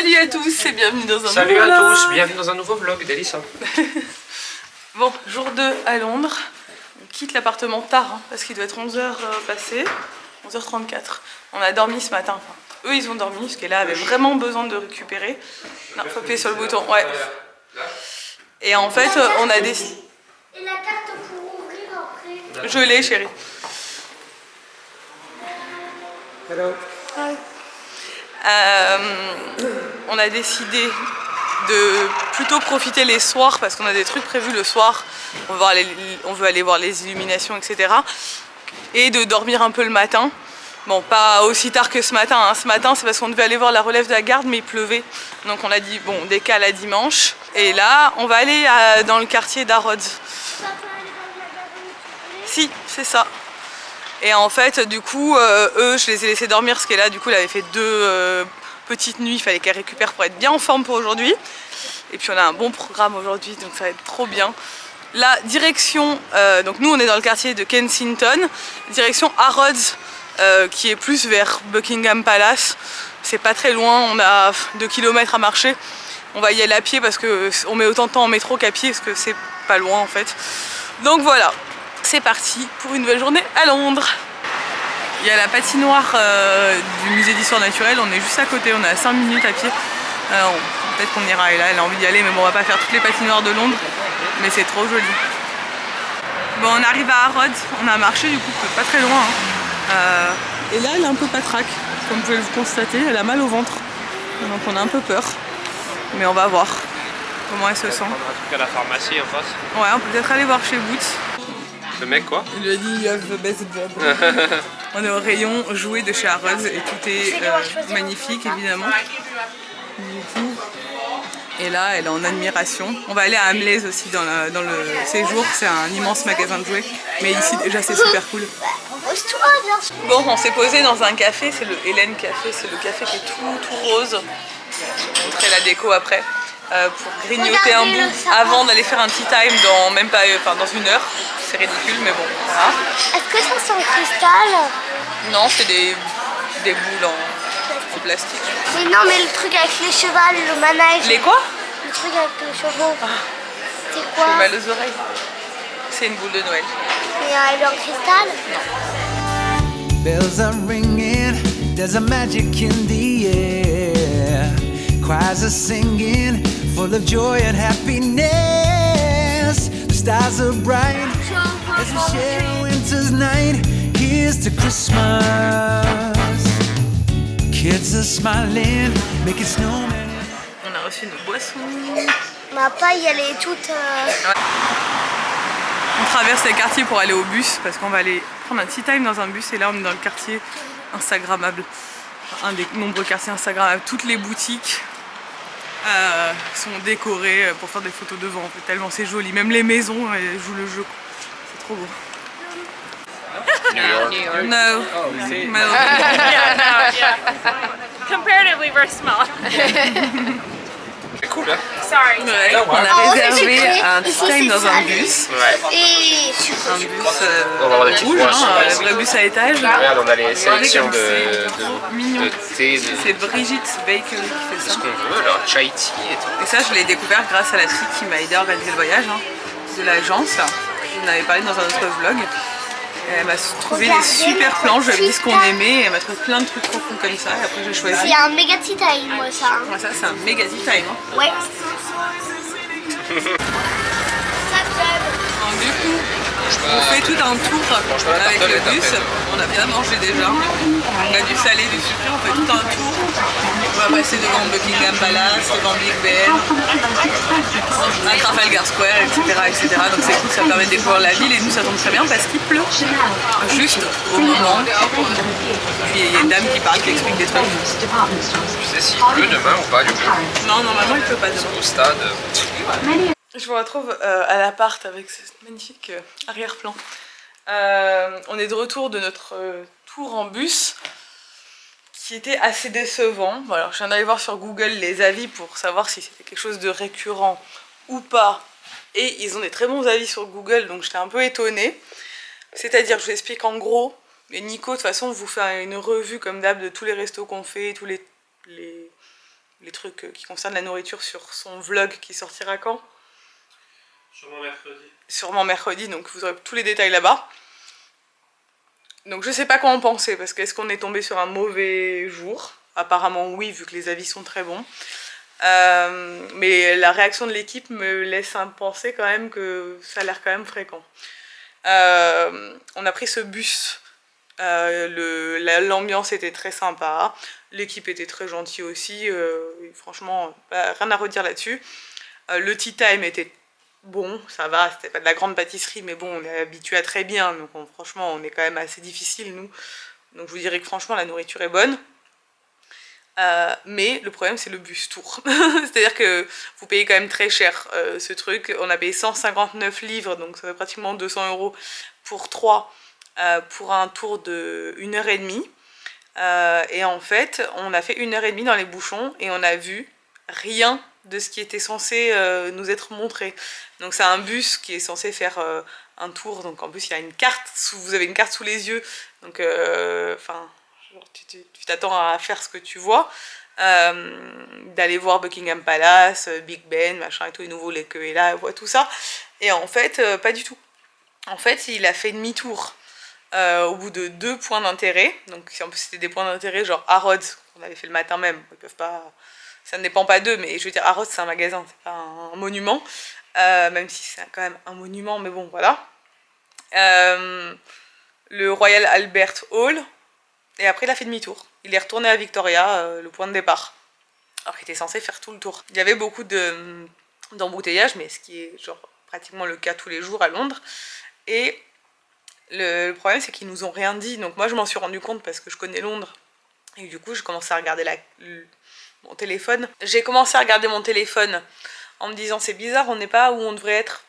Salut à tous et bienvenue dans un Salut nouveau à vlog. tous, bienvenue dans un nouveau vlog d'Elissa. Bon, jour 2 à Londres. On quitte l'appartement tard hein, parce qu'il doit être 11h passé, 11h34. On a dormi ce matin. Enfin, eux ils ont dormi parce qu'Ella avait vraiment besoin de récupérer. Non, faut appuyer sur le bouton, ouais. Et en fait, on a décidé... Et la carte pour ouvrir après. Je l'ai chérie. Hello. On a décidé de plutôt profiter les soirs parce qu'on a des trucs prévus le soir. On veut aller voir les illuminations, etc. Et de dormir un peu le matin. Bon, pas aussi tard que ce matin. Hein. Ce matin, c'est parce qu'on devait aller voir la relève de la garde, mais il pleuvait. Donc on a dit, bon, décale à dimanche. Et là, on va aller dans le quartier d'Harrods. Si, c'est ça. Et en fait, du coup, eux, je les ai laissés dormir parce qu'elle là, du coup, elle avait fait 2 petites nuits. Il fallait qu'elle récupère pour être bien en forme pour aujourd'hui. Et puis, on a un bon programme aujourd'hui, donc ça va être trop bien. La direction, donc nous, on est dans le quartier de Kensington. Direction Harrods, qui est plus vers Buckingham Palace. C'est pas très loin, on a 2 km à marcher. On va y aller à pied parce qu'on met autant de temps en métro qu'à pied parce que c'est pas loin en fait. Donc voilà. C'est parti pour une nouvelle journée à Londres. Il y a la patinoire du musée d'histoire naturelle, on est juste à côté, on est à 5 minutes à pied. Peut-être qu'on ira, et là elle a envie d'y aller, mais bon on va pas faire toutes les patinoires de Londres, mais c'est trop joli. Bon on arrive à Harrods, on a marché du coup pas très loin. Hein. Et là elle est un peu patraque, comme vous pouvez le constater, elle a mal au ventre. Donc on a un peu peur, mais on va voir comment elle se sent. On prendra un truc à la pharmacie en face. Ouais on peut peut-être aller voir chez Boots. Le mec quoi? Il lui a dit you have the best job. On est au rayon jouets de chez Harrods et tout est magnifique évidemment. Du coup, et là elle est en admiration. On va aller à Hamleys aussi dans le séjour, c'est un immense magasin de jouets. Mais ici déjà c'est super cool. Bon on s'est posé dans un café, c'est le Hélène Café, c'est le café qui est tout rose. Je vais vous montrer la déco après. Pour grignoter un bout avant d'aller faire un tea time dans même pas, dans 1 heure. C'est ridicule mais bon, voilà. Est-ce que ça sent le cristal? Non, c'est des boules en plastique. Mais non, mais le truc avec les chevals, le manège. Les quoi? Le truc avec les chevaux. C'est quoi? J'ai mal aux oreilles. C'est une boule de Noël. Et le cristal? Bells are ringing, there's a magic in the air. Choirs are singing, full of joy and happiness. The stars are bright as we share a winter's night. Here's to Christmas. Kids are smiling, making snowmen. On a reçu nos boissons. Ma paille, elle est toute... On traverse les quartiers pour aller au bus parce qu'on va aller prendre un tea time dans un bus et là on est dans le quartier instagrammable. Un des nombreux quartiers instagrammables. Toutes les boutiques sont décorées pour faire des photos devant. En fait, tellement c'est joli. Même les maisons elles jouent le jeu. C'est trop beau. New York. No. Oh, c'est... No. Yeah, no, yeah. Comparatively, we're small. C'est cool hein? Sorry. Ouais, on a Oh, réservé c'est un très- tea time dans un bus. Ouais. Et... Un bus On va avoir des petites rouge, boissons. un vrai bus à étage. Regarde, on a les sélections C'est trop mignon. de thé, C'est Brigitte Bakery qui fait de ça. ce qu'on veut là, chai tea et tout. Et ça, je l'ai découvert grâce à la fille qui m'a aidé à organiser le voyage, hein, de l'agence. Je vous en avais parlé dans un autre vlog. Et elle m'a trouvé des super plans, je lui ai dit ce qu'on aimait, et elle m'a trouvé plein de trucs trop cool comme ça, et après j'ai choisi. C'est un méga tea time, moi, ça. Ouais, ça, c'est un méga tea time. Hein. Ouais. Donc, du coup, on fait tout un tour avec le bus. On a bien mangé déjà. On a du salé, du sucré, on fait tout un tour. On va passer devant Buckingham Palace, devant Big Ben, à Trafalgar Square, etc. Donc c'est cool, ça permet de découvrir la ville et nous ça tombe très bien parce qu'il pleut. Juste au moment. Puis il y a une dame qui parle, qui explique des trucs. Tu sais s'il pleut demain ou pas du coup? Non, normalement il pleut pas demain. Au stade. Je vous retrouve à l'appart avec ce magnifique arrière-plan. On est de retour de notre tour en bus qui était assez décevant. Bon, alors, je viens d'aller voir sur Google les avis pour savoir si c'était quelque chose de récurrent ou pas. Et ils ont des très bons avis sur Google, donc j'étais un peu étonnée. C'est-à-dire, je vous explique en gros, et Nico de toute façon vous fait une revue comme d'hab de tous les restos qu'on fait, tous les les trucs qui concernent la nourriture sur son vlog qui sortira quand? Sûrement mercredi. Sûrement mercredi, donc vous aurez tous les détails là-bas. Donc je sais pas quoi en penser, parce qu'est-ce qu'on est tombé sur un mauvais jour? Apparemment oui, vu que les avis sont très bons. Mais la réaction de l'équipe me laisse penser quand même que ça a l'air quand même fréquent. On a pris ce bus, l'ambiance était très sympa, l'équipe était très gentille aussi, franchement rien à redire là-dessus. Le tea time était bon, ça va, c'était pas de la grande pâtisserie, mais bon, on est habitué à très bien, donc franchement on est quand même assez difficile nous. Donc je vous dirais que franchement la nourriture est bonne. Mais le problème c'est le bus tour. C'est-à-dire que vous payez quand même très cher ce truc. On a payé 159 livres, donc ça fait pratiquement 200 € pour 3 pour un tour de 1h30. Et en fait, on a fait 1h30 dans les bouchons et on a vu rien de ce qui était censé nous être montré. Donc c'est un bus qui est censé faire un tour, donc en plus il y a une carte, vous avez une carte sous les yeux, donc enfin... Tu t'attends à faire ce que tu vois, d'aller voir Buckingham Palace, Big Ben, machin et tout, les nouveaux, les queues et là, voit tout ça. Et en fait, pas du tout. En fait, il a fait demi-tour au bout de 2 points d'intérêt. Donc en plus c'était des points d'intérêt genre Harrods, qu'on avait fait le matin même. Ils peuvent pas, ça ne dépend pas d'eux, mais je veux dire Harrods c'est un magasin, c'est pas un monument. Même si c'est quand même un monument, mais bon voilà. Le Royal Albert Hall. Et après il a fait demi-tour. Il est retourné à Victoria, le point de départ. Alors qu'il était censé faire tout le tour. Il y avait beaucoup d'embouteillages, mais ce qui est genre pratiquement le cas tous les jours à Londres. Et le problème c'est qu'ils nous ont rien dit. Donc moi je m'en suis rendu compte parce que je connais Londres. Et du coup je commençais à regarder mon téléphone. J'ai commencé à regarder mon téléphone en me disant c'est bizarre, on n'est pas où on devrait être.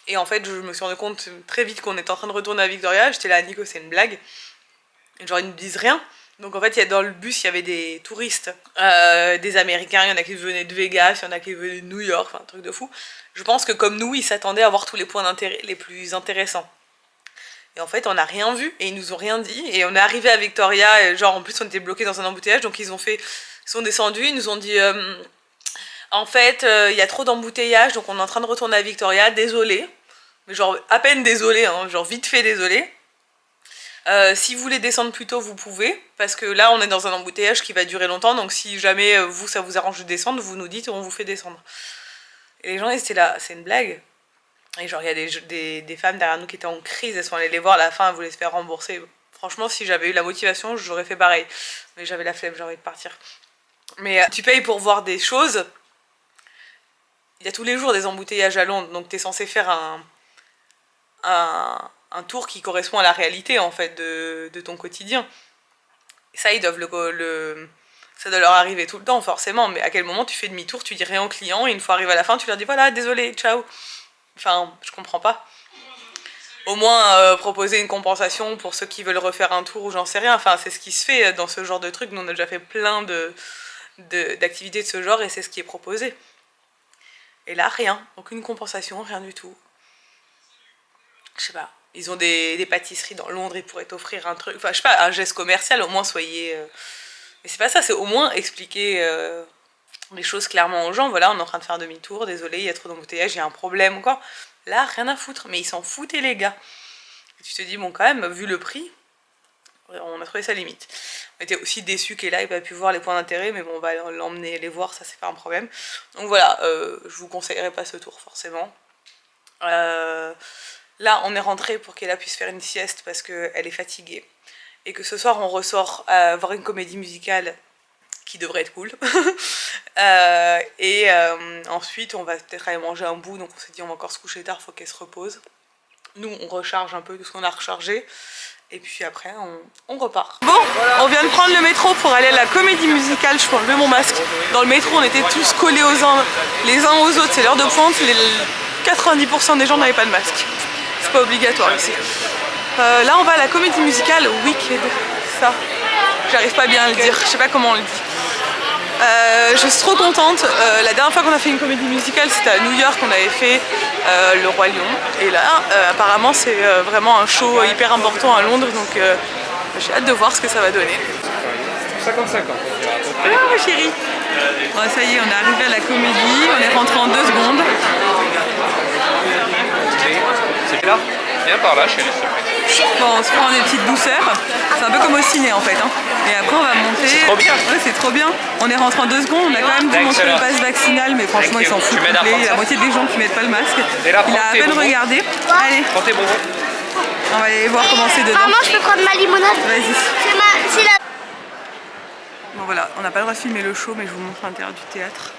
Et en fait je me suis rendu compte très vite qu'on était en train de retourner à Victoria. J'étais là, Nico c'est une blague. Genre ils ne disent rien. Donc en fait dans le bus il y avait des touristes, des Américains, il y en a qui venaient de Vegas, il y en a qui venaient de New York, enfin un truc de fou. Je pense que comme nous ils s'attendaient à voir tous les points d'intérêt les plus intéressants. Et en fait on n'a rien vu et ils nous ont rien dit. Et on est arrivé à Victoria et genre en plus on était bloqués dans un embouteillage. Donc ils sont descendus, ils nous ont dit en fait il y a trop d'embouteillages donc on est en train de retourner à Victoria, désolé. Mais genre à peine désolé, hein, genre vite fait désolé. Si vous voulez descendre plus tôt vous pouvez, parce que là on est dans un embouteillage qui va durer longtemps, donc si jamais vous ça vous arrange de descendre, vous nous dites et on vous fait descendre. Et les gens ils étaient là, c'est une blague. Et genre il y a des femmes derrière nous qui étaient en crise, elles sont allées les voir à la fin, elles voulaient se faire rembourser. Franchement si j'avais eu la motivation j'aurais fait pareil, mais j'avais la flemme, j'ai envie de partir. Mais tu payes pour voir des choses, il y a tous les jours des embouteillages à Londres, donc t'es censé faire un tour qui correspond à la réalité en fait de ton quotidien. Et ça ils doivent ça doit leur arriver tout le temps forcément, mais à quel moment tu fais demi-tour, tu dis rien aux clients et une fois arrivé à la fin tu leur dis voilà désolé, ciao. Enfin je comprends pas. Au moins proposer une compensation pour ceux qui veulent refaire un tour ou j'en sais rien, enfin c'est ce qui se fait dans ce genre de truc. Nous on a déjà fait plein d'activités de ce genre et c'est ce qui est proposé. Et là rien, aucune compensation, rien du tout. Je sais pas. Ils ont des pâtisseries dans Londres, ils pourraient t'offrir un truc, enfin je sais pas, un geste commercial, au moins soyez... Mais c'est pas ça, c'est au moins expliquer les choses clairement aux gens, voilà on est en train de faire demi-tour, désolé, il y a trop d'embouteillage, il y a un problème ou quoi. Là, rien à foutre, mais ils s'en foutaient les gars. Et tu te dis, bon quand même, vu le prix, on a trouvé ça limite. On était aussi déçus qu'elle ait pas pu voir les points d'intérêt, mais bon on va l'emmener les voir, ça c'est pas un problème. Donc voilà, je vous conseillerais pas ce tour forcément. Là, on est rentré pour qu'elle puisse faire une sieste parce qu'elle est fatiguée. Et que ce soir, on ressort voir une comédie musicale qui devrait être cool. Ensuite, on va peut-être aller manger un bout. Donc on s'est dit, on va encore se coucher tard, il faut qu'elle se repose. Nous, on recharge un peu tout ce qu'on a rechargé. Et puis après, on repart. Bon, on vient de prendre le métro pour aller à la comédie musicale. Je peux enlever mon masque. Dans le métro, on était tous collés les uns aux autres. C'est l'heure de pointe. 90% des gens n'avaient pas de masque. C'est pas obligatoire ici. Là on va à la comédie musicale Wicked, ça, j'arrive pas bien à le dire, je sais pas comment on le dit. Je suis trop contente, la dernière fois qu'on a fait une comédie musicale c'était à New York, on avait fait Le Roi Lion. Et là apparemment c'est vraiment un show hyper important à Londres, donc j'ai hâte de voir ce que ça va donner. 50-50 on dirait à peu près. Ah ma chérie. Bon, ça y est, on est arrivé à la comédie, on est rentré en 2 secondes. C'est là. Viens par là, chérie, s'il te plaît. Bon, on se prend des petites douceurs, c'est un peu comme au ciné en fait. Hein. Et après on va monter. C'est trop bien. Ouais, c'est trop bien. On est rentré en 2 secondes, on a quand même dû montrer le pass vaccinal, mais franchement ils s'en foutent. Il y a la moitié des gens qui mettent pas le masque. Et là, il a à peine regardé. Allez, Prends tes bonbons. on va aller voir comment c'est dedans. Maman, je peux prendre ma limonade? Vas-y. C'est la... Bon voilà, on n'a pas le droit de filmer le show, mais je vous montre l'intérieur du théâtre.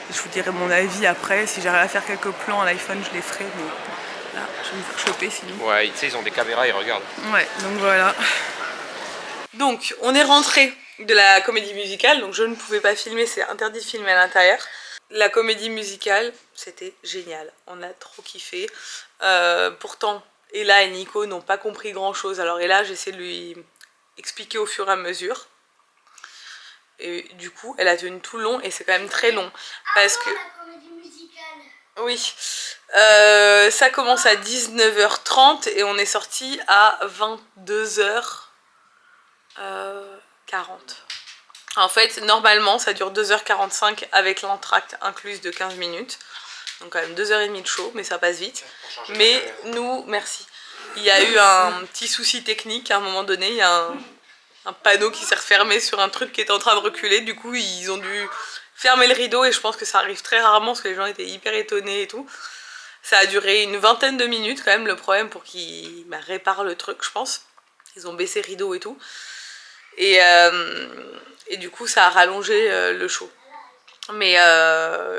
Et je vous dirai mon avis après. Si j'arrive à faire quelques plans à l'iPhone, je les ferai. Mais là, je vais me faire choper sinon. Ouais, tu sais, ils ont des caméras, ils regardent. Ouais, donc voilà. Donc, on est rentré de la comédie musicale, donc je ne pouvais pas filmer, c'est interdit de filmer à l'intérieur. La comédie musicale, c'était génial, on a trop kiffé. Pourtant, Ella et Nico n'ont pas compris grand chose, alors Ella, j'essaie de lui expliquer au fur et à mesure. Et du coup, elle a tenu tout le long et c'est quand même très long. Parce que... la comédie musicale. Oui, ça commence à 19h30 et on est sorti à 22h40. En fait, normalement, ça dure 2h45 avec l'entracte incluse de 15 minutes. Donc quand même 2h30 de show, mais ça passe vite. Mais nous, merci. Il y a eu un petit souci technique à un moment donné. Il y a un panneau qui s'est refermé sur un truc qui était en train de reculer. Du coup, ils ont dû fermer le rideau et je pense que ça arrive très rarement parce que les gens étaient hyper étonnés et tout. Ça a duré une vingtaine de minutes quand même le problème pour qu'ils réparent le truc, je pense. Ils ont baissé le rideau et tout. Et du coup ça a rallongé le show. Mais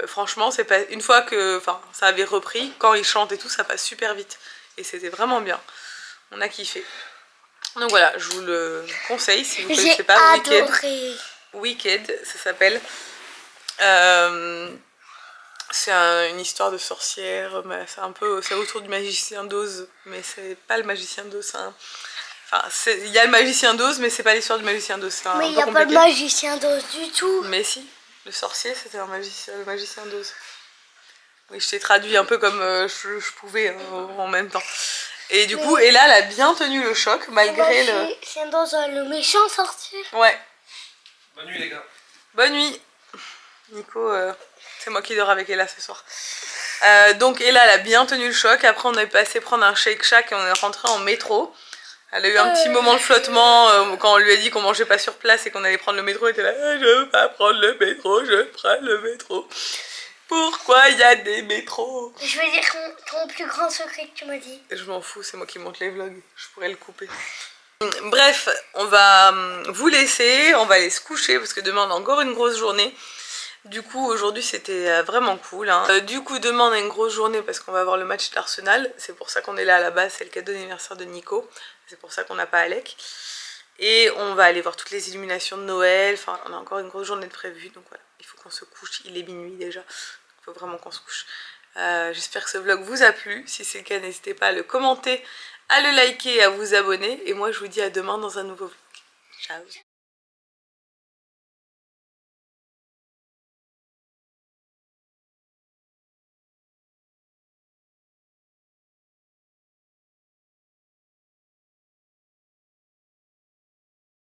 franchement, c'est pas une fois que ça avait repris, quand ils chantent et tout, ça passe super vite. Et c'était vraiment bien. On a kiffé. Donc voilà, je vous le conseille si vous ne connaissez pas Wicked. Wicked, ça s'appelle. C'est une histoire de sorcière, c'est autour du magicien d'Oz, mais c'est pas le magicien d'Oz. Il y a le magicien d'Oz, mais c'est pas l'histoire du magicien d'Oz. Mais il n'y a pas de magicien d'Oz du tout. Mais si, le sorcier c'était le magicien d'Oz. Oui, je t'ai traduit un peu comme je pouvais en même temps. Et du coup, Ella, elle a bien tenu le choc malgré le... C'est dans le méchant sorcier. Ouais. Bonne nuit les gars. Bonne nuit. Nico, c'est moi qui dors avec Ella ce soir. Donc Ella, elle a bien tenu le choc. Après, on est passé prendre un Shake Shack et on est rentré en métro. Elle a eu un petit moment de flottement quand on lui a dit qu'on mangeait pas sur place et qu'on allait prendre le métro. Elle était là, je veux pas prendre le métro, je prends le métro. Pourquoi il y a des métros? Je vais dire ton plus grand secret que tu m'as dit. Je m'en fous, c'est moi qui monte les vlogs, je pourrais le couper. Bref, on va vous laisser, on va aller se coucher parce que demain on a encore une grosse journée. Du coup aujourd'hui c'était vraiment cool. Hein. Du coup demain on a une grosse journée parce qu'on va avoir le match d'Arsenal. C'est pour ça qu'on est là à la base, c'est le cadeau d'anniversaire de Nico. C'est pour ça qu'on n'a pas Alec. Et on va aller voir toutes les illuminations de Noël. Enfin on a encore une grosse journée de prévue. Donc voilà, il faut qu'on se couche, il est minuit déjà. Il faut vraiment qu'on se couche. J'espère que ce vlog vous a plu. Si c'est le cas, n'hésitez pas à le commenter, à le liker et à vous abonner. Et moi je vous dis à demain dans un nouveau vlog. Ciao.